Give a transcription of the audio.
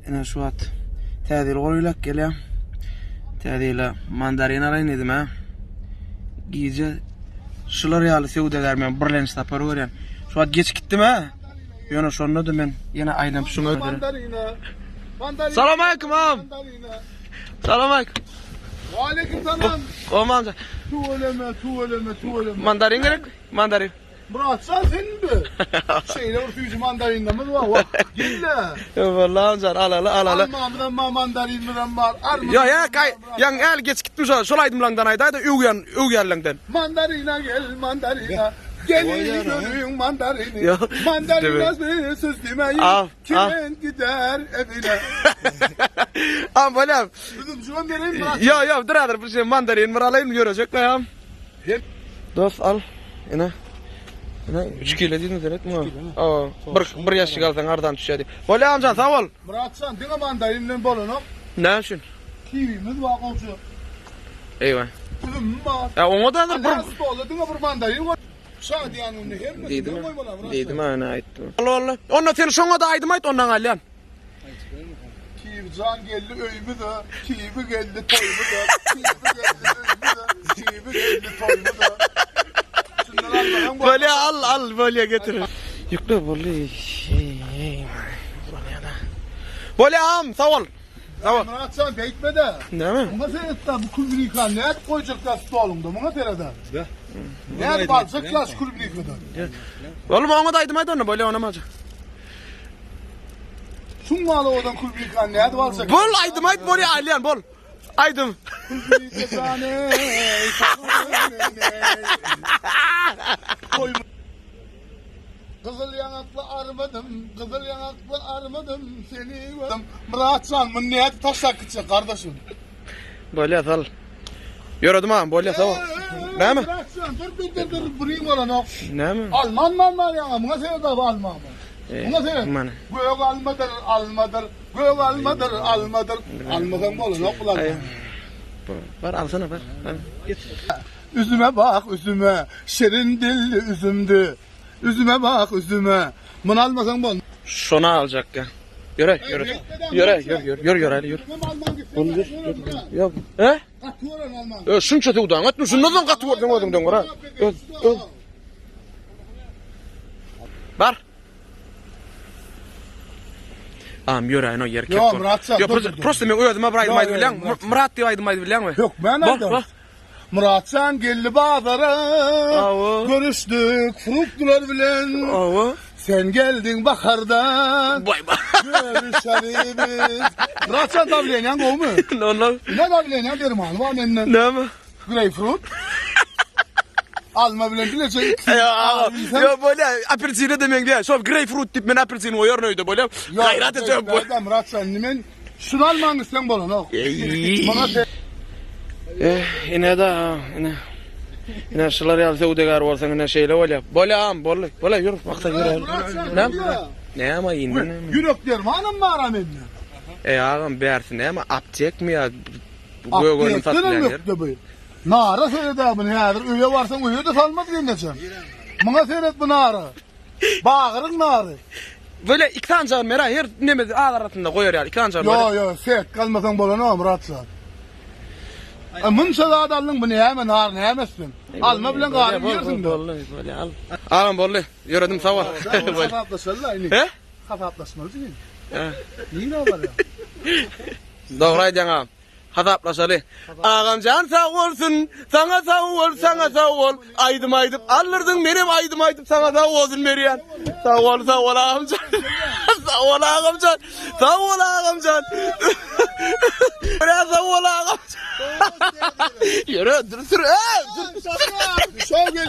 Ene şu at. Tädil goýulak gelýär. Tädile mandarin alaýyn dedim ha. Giýje şular ýaly sewdeler men birlenç tapar görýän. Şu at geç gitdim ha. Ýöne şonda da men ýene aýlap şuňa Mandarina. Mandarina. Salam alaykum am. Mandarina. Salam alaykum. Wa alaykum salam. Omanca. Tuvaleme. Mandarin gerek? Mandarin. Muratsan sen mi? Şeyle ortuyucu mandarinamız var. Gille. Yo vallahi amcan al. Almamdan mandarinimden var. Yo ya kay yan el geç gitmiş şolaydım langdan ayda da öwgerlengden. Mandarina gel mandarina. Gelin görün mandarini. Yo, Mandarinas bir söz demeyin. Kimin gider evine. Am balam. Bizim şu an vereyim Murat. Yo duradır bir şey mandarin var alayım görecek bayam. Dost al. Ene. 3 kilo dedin evet mi? Aa, bir yaşlı kalsan ardan düşedi. Böyle amcan sağ ol. Muratsan dine mandarinle bolunum. Ne için? Kivimiz var komşu. Eyvah. Üzüm var. Ya ona da Alas dolu dine bir mandarin var. Şadiyanın ne hem dedim ana aytdım. Allah. Onunla seni şoňa da aydım ayt ondan alyan. Kivcan geldi öyümü de, kivi geldi toyumu da, kivi geldi toyumu da. Böyle al böyle getir. Yükle böyle böyle am sağ ol. Tamam. Muratsan bekme de. Ne mi? Buna seyretten bu kulübünikler ne et koyacaklar stolunda buna terede. Ne et bakacaklar şu kulübüniklerden. Oğlum ona da aydım ayt onu böyle oynamaz. Şun malı oradan kulübünikler ne et varsa. Bol aydım ayt böyle alyan bol. Aydım. Kulübünikler Kızıl yanaklı armadım seni gördüm. Muratsan mı ne et taşak gidecek kardeşim. Böyle sal. Yürüdüm ha böyle sağ ol. Ne mi? Muratsan dur burayım olan o. Ne mi? Alman ya buna seyret abi Alman mı? Buna seyret. Gök almadır. Almadan mı olur yok bulan. Var alsana var. Git. Üzüme bak üzüme, şirin dilli üzümdü. Üzüme bak üzüme. Bunu almasan bu. Şunu alacak ya. Yürü hadi yürü. Yok. He? Katıyorum Alman. Şun çatı udan. Atma şunu neden katıyorum odundan var ha? Var. Am yürü ayno yer kep. Yok Muratsan. Yok prosto men ödüm abraydım aydı bilen. Murat diye aydım bilen mi? Yok ben aydım. Muratsan geldi bazara. Görüştük fruktular bilen. Ava. Sen geldin bakardan. Bay bay. Görüşeriz. Muratsan da bilen yan kovmu. No. Ne da bilen yan derim hanım var benden. Ne mi? Greyfrut. Alma bilen bilecek. Ya böyle apelsine demen diye. Şov greyfrut tip men apelsine o yornoydu böyle. Gayret edeceğim bu. Muratsan nimen şunu alman isten bolun o. Bana Ine da ine şular ýaly ödegar bolsaň ine şeýle bolýar. Bolam, bola ýür, wagta ýür. Ne ama indi. Yürek derim hanım var amenne. Ağam bersin ama aptek mi ya? Gögölni satýanlar. Nara seyrede bunu häzir öýe barsaň öýe de salmaz gençem. Muňa seyret bu nara. Bagyryn nary. Böyle iki tane mera her neme ağlaratında koyar ya iki tane. Yo seyret kalmasan bolana Muratsan. Mınça da adalın bunu hemen nar ne hemesin. Alma bilen garip yersin de. Böyle al. Ağam bolle. Yürüdüm sağ ol. Kapatlaşmalı ini. He? Kapatlaşmalı ini. He. Niye var ya? Doğru aydın ağam. Hazaplaşalı. Ağamcan sağ olsun. Sana sağ ol. Aydım alırdın benim aydım sana sağ olsun Meryem. Sağ ol ağamcan. Sağ ol ağamcan. Sağ ol ağamcan. Sağ ol ağamcan. Yürü dur. Şov geliyor.